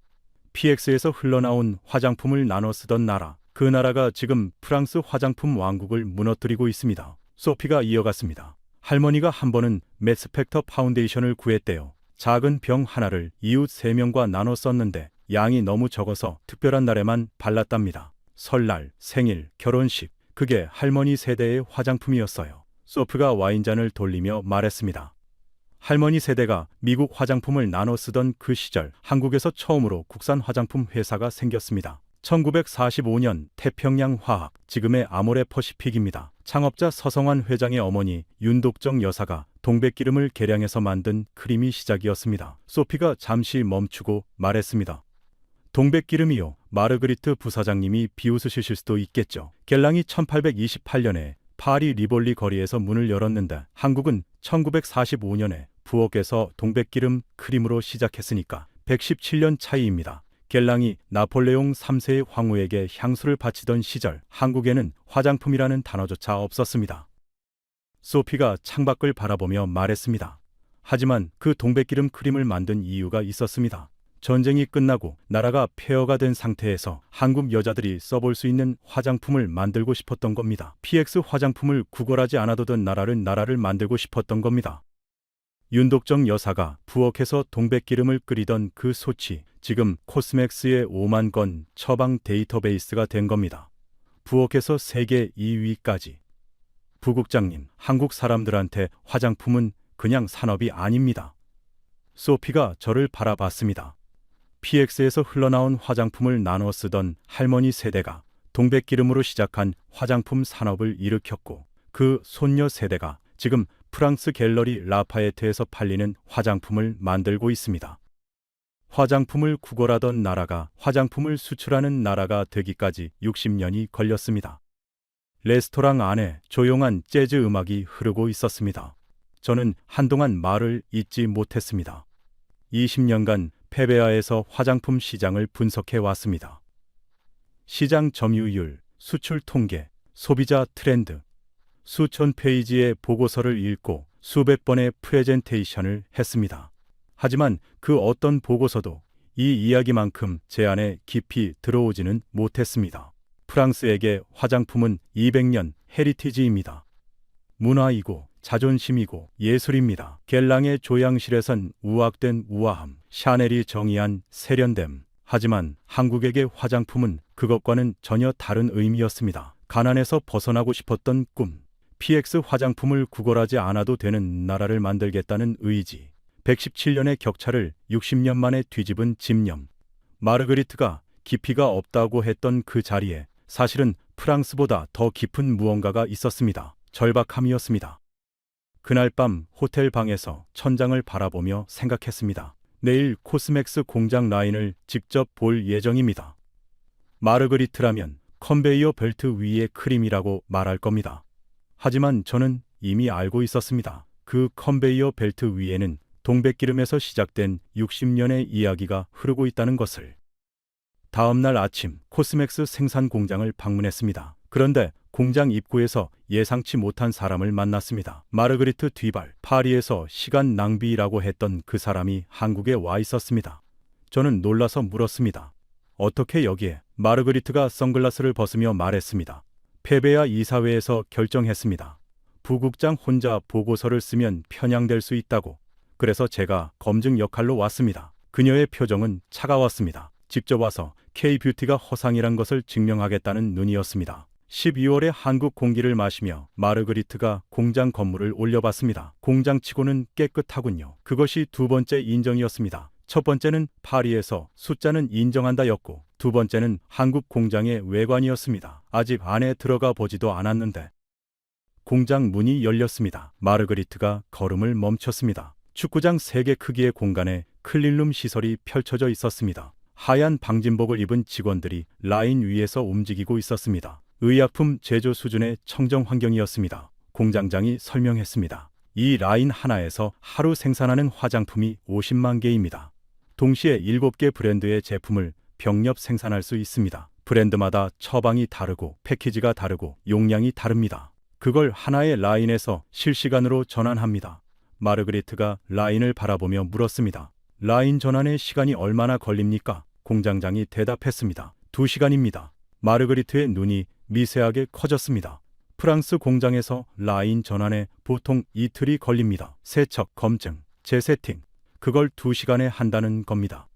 PX에서 흘러나온 화장품을 나눠 쓰던 나라. 그 나라가 지금 프랑스 화장품 왕국을 무너뜨리고 있습니다. 소피가 이어갔습니다. 할머니가 한 번은 맥스팩터 파운데이션을 구했대요. 작은 병 하나를 이웃 3명과 나눠 썼는데 양이 너무 적어서 특별한 날에만 발랐답니다. 설날, 생일, 결혼식. 그게 할머니 세대의 화장품이었어요. 소피가 와인잔을 돌리며 말했습니다. 할머니 세대가 미국 화장품을 나눠 쓰던 그 시절 한국에서 처음으로 국산 화장품 회사가 생겼습니다. 1945년 태평양 화학, 지금의 아모레 퍼시픽입니다. 창업자 서성환 회장의 어머니 윤독정 여사가 동백기름을 계량해서 만든 크림이 시작이었습니다. 소피가 잠시 멈추고 말했습니다. 동백기름이요. 마르그리트 부사장님이 비웃으실 수도 있겠죠. 겔랑이 1828년에 파리 리볼리 거리에서 문을 열었는데 한국은 1945년에 부엌에서 동백기름 크림으로 시작했으니까 117년 차이입니다. 겔랑이 나폴레옹 3세의 황후에게 향수를 바치던 시절 한국에는 화장품이라는 단어조차 없었습니다. 소피가 창밖을 바라보며 말했습니다. 하지만 그 동백기름 크림을 만든 이유가 있었습니다. 전쟁이 끝나고 나라가 폐허가 된 상태에서 한국 여자들이 써볼 수 있는 화장품을 만들고 싶었던 겁니다. PX 화장품을 구걸하지 않아도 된 나라를 만들고 싶었던 겁니다. 윤독정 여사가 부엌에서 동백기름을 끓이던 그 소치, 지금 코스맥스의 5만 건 처방 데이터베이스가 된 겁니다. 부엌에서 세계 2위까지. 부국장님, 한국 사람들한테 화장품은 그냥 산업이 아닙니다. 소피가 저를 바라봤습니다. PX에서 흘러나온 화장품을 나눠 쓰던 할머니 세대가 동백기름으로 시작한 화장품 산업을 일으켰고 그 손녀 세대가 지금 프랑스 갤러리 라파에트에서 팔리는 화장품을 만들고 있습니다. 화장품을 구걸하던 나라가 화장품을 수출하는 나라가 되기까지 60년이 걸렸습니다. 레스토랑 안에 조용한 재즈 음악이 흐르고 있었습니다. 저는 한동안 말을 잇지 못했습니다. 20년간 페베아에서 화장품 시장을 분석해 왔습니다. 시장 점유율, 수출 통계, 소비자 트렌드, 수천 페이지의 보고서를 읽고 수백 번의 프레젠테이션을 했습니다. 하지만 그 어떤 보고서도 이 이야기만큼 제 안에 깊이 들어오지는 못했습니다. 프랑스에게 화장품은 200년 헤리티지입니다. 문화이고 자존심이고 예술입니다. 겔랑의 조향실에선 우악된 우아함, 샤넬이 정의한 세련됨. 하지만 한국에게 화장품은 그것과는 전혀 다른 의미였습니다. 가난에서 벗어나고 싶었던 꿈. PX 화장품을 구걸하지 않아도 되는 나라를 만들겠다는 의지. 117년의 격차를 60년 만에 뒤집은 집념. 마르그리트가 깊이가 없다고 했던 그 자리에 사실은 프랑스보다 더 깊은 무언가가 있었습니다. 절박함이었습니다. 그날 밤 호텔 방에서 천장을 바라보며 생각했습니다. 내일 코스맥스 공장 라인을 직접 볼 예정입니다. 마르그리트라면 컨베이어 벨트 위의 크림이라고 말할 겁니다. 하지만 저는 이미 알고 있었습니다. 그 컨베이어 벨트 위에는 동백기름에서 시작된 60년의 이야기가 흐르고 있다는 것을. 다음 날 아침 코스맥스 생산 공장을 방문했습니다. 그런데 공장 입구에서 예상치 못한 사람을 만났습니다. 마르그리트 뒤발, 파리에서 시간 낭비라고 했던 그 사람이 한국에 와 있었습니다. 저는 놀라서 물었습니다. 어떻게 여기에? 마르그리트가 선글라스를 벗으며 말했습니다. 페베아 이사회에서 결정했습니다. 부국장 혼자 보고서를 쓰면 편향될 수 있다고. 그래서 제가 검증 역할로 왔습니다. 그녀의 표정은 차가웠습니다. 직접 와서 K-뷰티가 허상이란 것을 증명하겠다는 눈이었습니다. 12월에 한국 공기를 마시며 마르그리트가 공장 건물을 올려봤습니다. 공장치고는 깨끗하군요. 그것이 두 번째 인정이었습니다. 첫 번째는 파리에서 숫자는 인정한다였고 두 번째는 한국 공장의 외관이었습니다. 아직 안에 들어가 보지도 않았는데 공장 문이 열렸습니다. 마르그리트가 걸음을 멈췄습니다. 축구장 3개 크기의 공간에 클린룸 시설이 펼쳐져 있었습니다. 하얀 방진복을 입은 직원들이 라인 위에서 움직이고 있었습니다. 의약품 제조 수준의 청정 환경이었습니다. 공장장이 설명했습니다. 이 라인 하나에서 하루 생산하는 화장품이 50만 개입니다. 동시에 7개 브랜드의 제품을 병렬 생산할 수 있습니다. 브랜드마다 처방이 다르고 패키지가 다르고 용량이 다릅니다. 그걸 하나의 라인에서 실시간으로 전환합니다. 마르그리트가 라인을 바라보며 물었습니다. 라인 전환의 시간이 얼마나 걸립니까? 공장장이 대답했습니다. 2시간입니다. 마르그리트의 눈이 미세하게 커졌습니다. 프랑스 공장에서 라인 전환에 보통 이틀이 걸립니다. 세척, 검증, 재세팅, 그걸 2시간에 한다는 겁니다.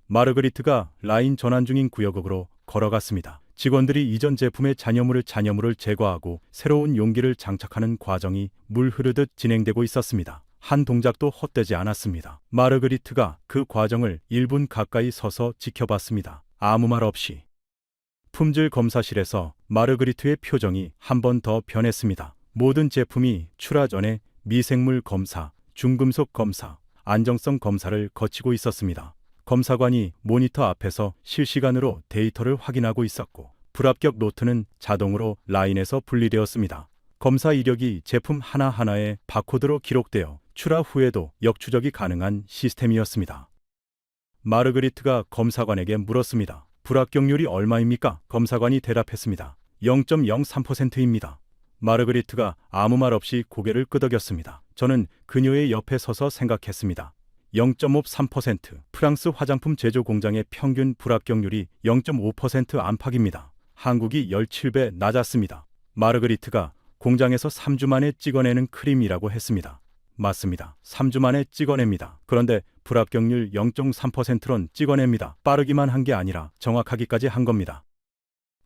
마르그리트가 라인 전환 중인 구역으로 걸어갔습니다. 직원들이 이전 제품의 잔여물을 제거하고 새로운 용기를 장착하는 과정이 물 흐르듯 진행되고 있었습니다. 한 동작도 헛되지 않았습니다. 마르그리트가 그 과정을 1분 가까이 서서 지켜봤습니다. 아무 말 없이. 품질 검사실에서 마르그리트의 표정이 한 번 더 변했습니다. 모든 제품이 출하 전에 미생물 검사, 중금속 검사, 안정성 검사를 거치고 있었습니다. 검사관이 모니터 앞에서 실시간으로 데이터를 확인하고 있었고, 불합격 노트는 자동으로 라인에서 분리되었습니다. 검사 이력이 제품 하나하나에 바코드로 기록되어 출하 후에도 역추적이 가능한 시스템이었습니다. 마르그리트가 검사관에게 물었습니다. 불합격률이 얼마입니까? 검사관이 대답했습니다. 0.03%입니다. 마르그리트가 아무 말 없이 고개를 끄덕였습니다. 저는 그녀의 옆에 서서 생각했습니다. 0.53%. 프랑스 화장품 제조 공장의 평균 불합격률이 0.5% 안팎입니다. 한국이 17배 낮았습니다. 마르그리트가 공장에서 3주 만에 찍어내는 크림이라고 했습니다. 맞습니다. 3주 만에 찍어냅니다. 그런데 불합격률 0.3%론 찍어냅니다. 빠르기만 한 게 아니라 정확하기까지 한 겁니다.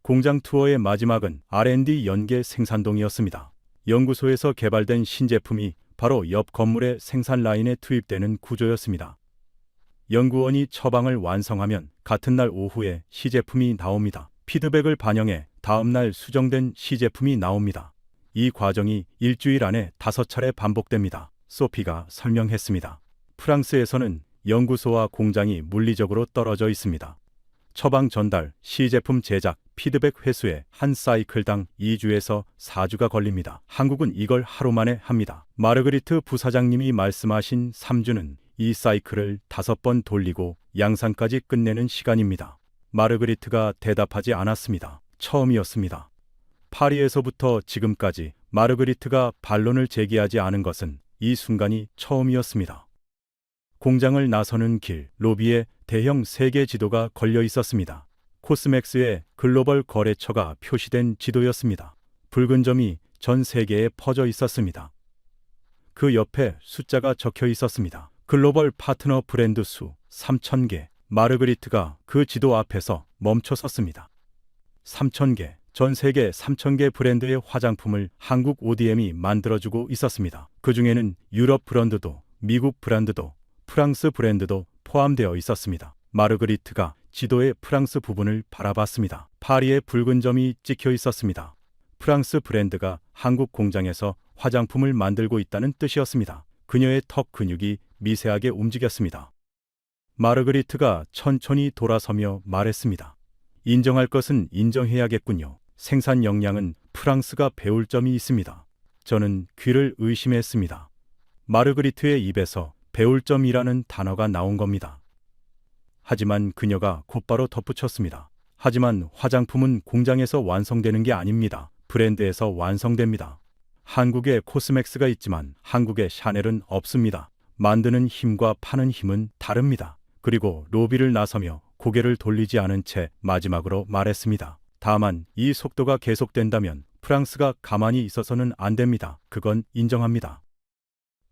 공장 투어의 마지막은 R&D 연계 생산동이었습니다. 연구소에서 개발된 신제품이 바로 옆 건물의 생산 라인에 투입되는 구조였습니다. 연구원이 처방을 완성하면 같은 날 오후에 시제품이 나옵니다. 피드백을 반영해 다음 날 수정된 시제품이 나옵니다. 이 과정이 일주일 안에 5차례 반복됩니다. 소피가 설명했습니다. 프랑스에서는 연구소와 공장이 물리적으로 떨어져 있습니다. 처방 전달, 시제품 제작, 피드백 회수에 한 사이클당 2주에서 4주가 걸립니다. 한국은 이걸 하루 만에 합니다. 마르그리트 부사장님이 말씀하신 3주는 이 사이클을 5번 돌리고 양산까지 끝내는 시간입니다. 마르그리트가 대답하지 않았습니다. 처음이었습니다. 파리에서부터 지금까지 마르그리트가 반론을 제기하지 않은 것은 이 순간이 처음이었습니다. 공장을 나서는 길, 로비에 대형 세계 지도가 걸려 있었습니다. 코스맥스의 글로벌 거래처가 표시된 지도였습니다. 붉은 점이 전 세계에 퍼져 있었습니다. 그 옆에 숫자가 적혀 있었습니다. 글로벌 파트너 브랜드 수 3,000개. 마르그리트가 그 지도 앞에서 멈춰 섰습니다. 3,000개. 전 세계 3,000개 브랜드의 화장품을 한국 ODM이 만들어주고 있었습니다. 그 중에는 유럽 브랜드도, 미국 브랜드도, 프랑스 브랜드도 포함되어 있었습니다. 마르그리트가 지도의 프랑스 부분을 바라봤습니다. 파리에 붉은 점이 찍혀 있었습니다. 프랑스 브랜드가 한국 공장에서 화장품을 만들고 있다는 뜻이었습니다. 그녀의 턱 근육이 미세하게 움직였습니다. 마르그리트가 천천히 돌아서며 말했습니다. 인정할 것은 인정해야겠군요. 생산 역량은 프랑스가 배울 점이 있습니다. 저는 귀를 의심했습니다. 마르그리트의 입에서 배울 점이라는 단어가 나온 겁니다. 하지만 그녀가 곧바로 덧붙였습니다. 하지만 화장품은 공장에서 완성되는 게 아닙니다. 브랜드에서 완성됩니다. 한국에 코스맥스가 있지만 한국에 샤넬은 없습니다. 만드는 힘과 파는 힘은 다릅니다. 그리고 로비를 나서며 고개를 돌리지 않은 채 마지막으로 말했습니다. 다만 이 속도가 계속된다면 프랑스가 가만히 있어서는 안 됩니다. 그건 인정합니다.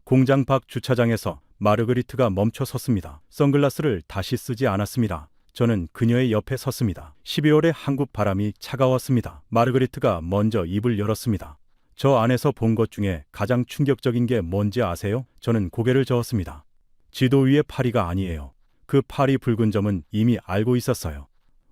공장 밖 주차장에서 마르그리트가 멈춰 섰습니다. 선글라스를 다시 쓰지 않았습니다. 저는 그녀의 옆에 섰습니다. 12월의 한국 바람이 차가웠습니다. 마르그리트가 먼저 입을 열었습니다. 저 안에서 본 것 중에 가장 충격적인 게 뭔지 아세요? 저는 고개를 저었습니다. 지도 위의 파리가 아니에요. 그 파리 붉은 점은 이미 알고 있었어요.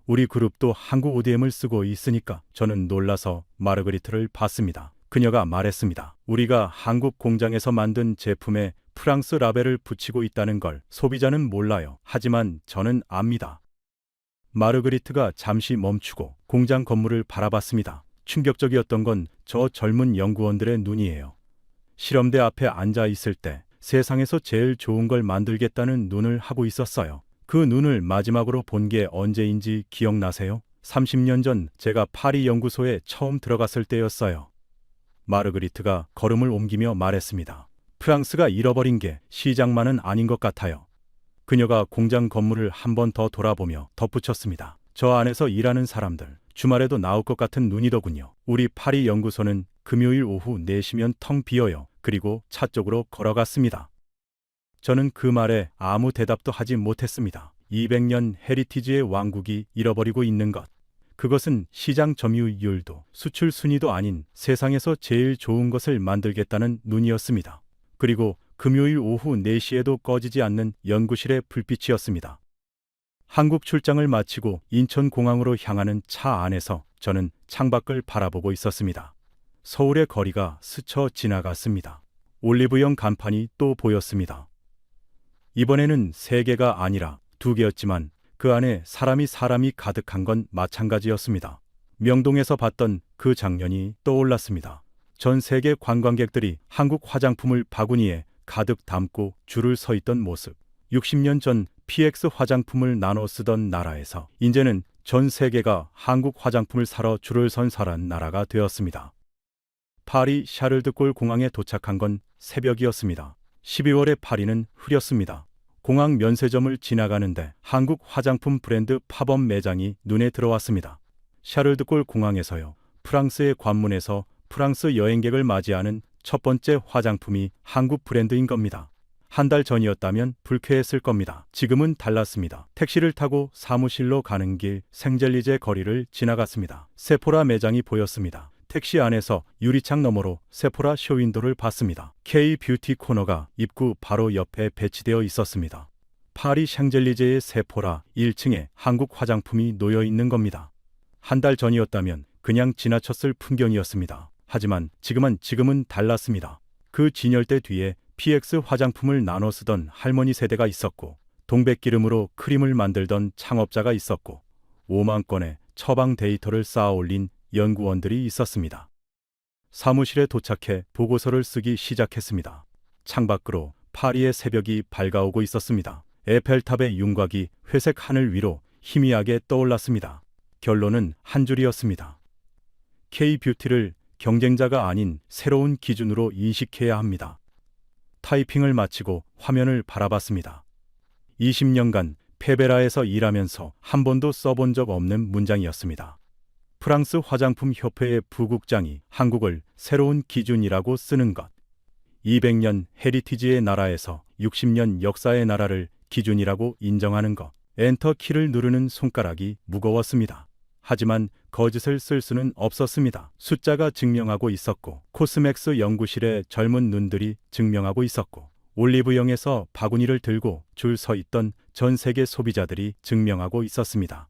우리 그룹도 한국 ODM을 쓰고 있으니까. 저는 놀라서 마르그리트를 봤습니다. 그녀가 말했습니다. 우리가 한국 공장에서 만든 제품에 프랑스 라벨을 붙이고 있다는 걸 소비자는 몰라요. 하지만 저는 압니다. 마르그리트가 잠시 멈추고 공장 건물을 바라봤습니다. 충격적이었던 건 저 젊은 연구원들의 눈이에요. 실험대 앞에 앉아 있을 때 세상에서 제일 좋은 걸 만들겠다는 눈을 하고 있었어요. 그 눈을 마지막으로 본 게 언제인지 기억나세요? 30년 전 제가 파리 연구소에 처음 들어갔을 때였어요. 마르그리트가 걸음을 옮기며 말했습니다. 프랑스가 잃어버린 게 시장만은 아닌 것 같아요. 그녀가 공장 건물을 한 번 더 돌아보며 덧붙였습니다. 저 안에서 일하는 사람들, 주말에도 나올 것 같은 눈이더군요. 우리 파리 연구소는 금요일 오후 4시면 텅 비어요. 그리고 차 쪽으로 걸어갔습니다. 저는 그 말에 아무 대답도 하지 못했습니다. 200년 헤리티지의 왕국이 잃어버리고 있는 것. 그것은 시장 점유율도 수출 순위도 아닌 세상에서 제일 좋은 것을 만들겠다는 눈이었습니다. 그리고 금요일 오후 4시에도 꺼지지 않는 연구실의 불빛이었습니다. 한국 출장을 마치고 인천공항으로 향하는 차 안에서 저는 창밖을 바라보고 있었습니다. 서울의 거리가 스쳐 지나갔습니다. 올리브영 간판이 또 보였습니다. 이번에는 3개가 아니라 2개였지만 그 안에 사람이 가득한 건 마찬가지였습니다. 명동에서 봤던 그 장면이 떠올랐습니다. 전 세계 관광객들이 한국 화장품을 바구니에 가득 담고 줄을 서 있던 모습. 60년 전 PX 화장품을 나눠 쓰던 나라에서 이제는 전 세계가 한국 화장품을 사러 줄을 선 나라가 되었습니다. 파리 샤를드골 공항에 도착한 건 새벽이었습니다. 12월의 파리는 흐렸습니다. 공항 면세점을 지나가는데 한국 화장품 브랜드 팝업 매장이 눈에 들어왔습니다. 샤를드골 공항에서요. 프랑스의 관문에서 프랑스 여행객을 맞이하는 첫 번째 화장품이 한국 브랜드인 겁니다. 한 달 전이었다면 불쾌했을 겁니다. 지금은 달랐습니다. 택시를 타고 사무실로 가는 길 생젤리제 거리를 지나갔습니다. 세포라 매장이 보였습니다. 택시 안에서 유리창 너머로 세포라 쇼윈도를 봤습니다. K-뷰티 코너가 입구 바로 옆에 배치되어 있었습니다. 파리 샹젤리제의 세포라 1층에 한국 화장품이 놓여 있는 겁니다. 한 달 전이었다면 그냥 지나쳤을 풍경이었습니다. 하지만 지금은 달랐습니다. 그 진열대 뒤에 PX 화장품을 나눠 쓰던 할머니 세대가 있었고, 동백기름으로 크림을 만들던 창업자가 있었고, 5만 건의 처방 데이터를 쌓아 올린 연구원들이 있었습니다. 사무실에 도착해 보고서를 쓰기 시작했습니다. 창밖으로 파리의 새벽이 밝아오고 있었습니다. 에펠탑의 윤곽이 회색 하늘 위로 희미하게 떠올랐습니다. 결론은 한 줄이었습니다. K-뷰티를 경쟁자가 아닌 새로운 기준으로 인식해야 합니다. 타이핑을 마치고 화면을 바라봤습니다. 20년간 페베라에서 일하면서 한 번도 써본 적 없는 문장이었습니다. 프랑스 화장품 협회의 부국장이 한국을 새로운 기준이라고 쓰는 것. 200년 헤리티지의 나라에서 60년 역사의 나라를 기준이라고 인정하는 것. 엔터 키를 누르는 손가락이 무거웠습니다. 하지만 거짓을 쓸 수는 없었습니다. 숫자가 증명하고 있었고, 코스맥스 연구실의 젊은 눈들이 증명하고 있었고, 올리브영에서 바구니를 들고 줄 서 있던 전 세계 소비자들이 증명하고 있었습니다.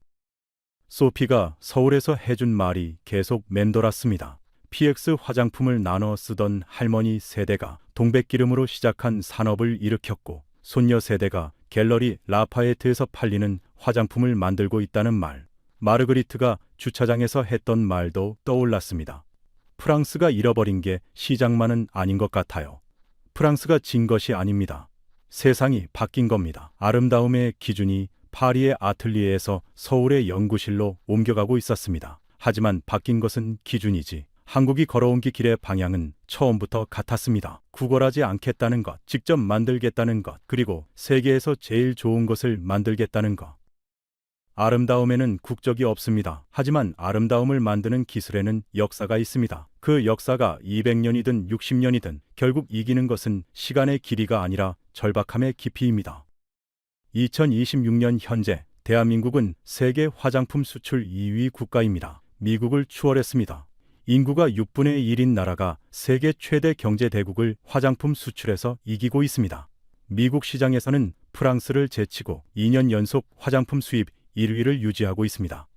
소피가 서울에서 해준 말이 계속 맴돌았습니다. PX 화장품을 나눠 쓰던 할머니 세대가 동백기름으로 시작한 산업을 일으켰고, 손녀 세대가 갤러리 라파에트에서 팔리는 화장품을 만들고 있다는 말. 마르그리트가 주차장에서 했던 말도 떠올랐습니다. 프랑스가 잃어버린 게 시장만은 아닌 것 같아요. 프랑스가 진 것이 아닙니다. 세상이 바뀐 겁니다. 아름다움의 기준이 파리의 아틀리에에서 서울의 연구실로 옮겨가고 있었습니다. 하지만 바뀐 것은 기준이지, 한국이 걸어온 길의 방향은 처음부터 같았습니다. 구걸하지 않겠다는 것, 직접 만들겠다는 것, 그리고 세계에서 제일 좋은 것을 만들겠다는 것. 아름다움에는 국적이 없습니다. 하지만 아름다움을 만드는 기술에는 역사가 있습니다. 그 역사가 200년이든 60년이든 결국 이기는 것은 시간의 길이가 아니라 절박함의 깊이입니다. 2026년 현재 대한민국은 세계 화장품 수출 2위 국가입니다. 미국을 추월했습니다. 인구가 6분의 1인 나라가 세계 최대 경제 대국을 화장품 수출에서 이기고 있습니다. 미국 시장에서는 프랑스를 제치고 2년 연속 화장품 수입 1위를 유지하고 있습니다.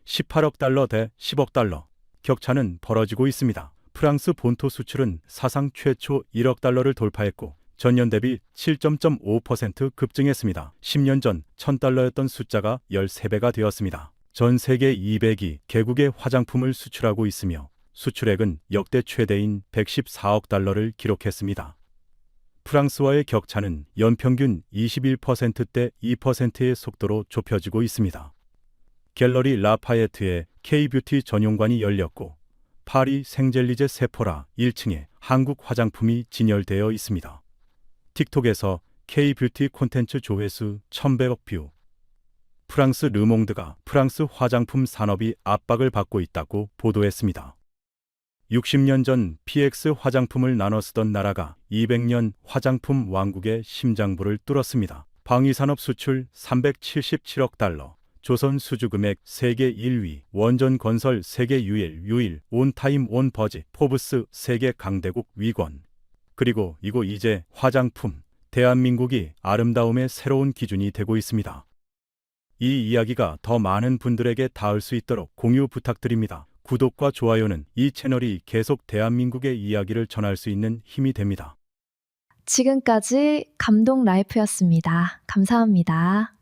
18억 달러 대 10억 달러. 격차는 벌어지고 있습니다. 프랑스 본토 수출은 사상 최초 1억 달러를 돌파했고 전년 대비 7.5% 급증했습니다. 10년 전 1000달러였던 숫자가 13배가 되었습니다. 전 세계 202개국의 화장품을 수출하고 있으며 수출액은 역대 최대인 114억 달러를 기록했습니다. 프랑스와의 격차는 연평균 21%대 2%의 속도로 좁혀지고 있습니다. 갤러리 라파예트에 K-뷰티 전용관이 열렸고 파리 생젤리제 세포라 1층에 한국 화장품이 진열되어 있습니다. 틱톡에서 K-뷰티 콘텐츠 조회수 1100억 뷰. 프랑스 르몽드가 프랑스 화장품 산업이 압박을 받고 있다고 보도했습니다. 60년 전 PX 화장품을 나눠 쓰던 나라가 200년 화장품 왕국의 심장부를 뚫었습니다. 방위산업 수출 377억 달러, 조선 수주금액 세계 1위, 원전 건설 세계 유일, 온타임 온버짓, 포브스 세계 강대국 위권. 그리고 이제 화장품, 대한민국이 아름다움의 새로운 기준이 되고 있습니다. 이 이야기가 더 많은 분들에게 닿을 수 있도록 공유 부탁드립니다. 구독과 좋아요는 이 채널이 계속 대한민국의 이야기를 전할 수 있는 힘이 됩니다. 지금까지 감동 라이프였습니다. 감사합니다.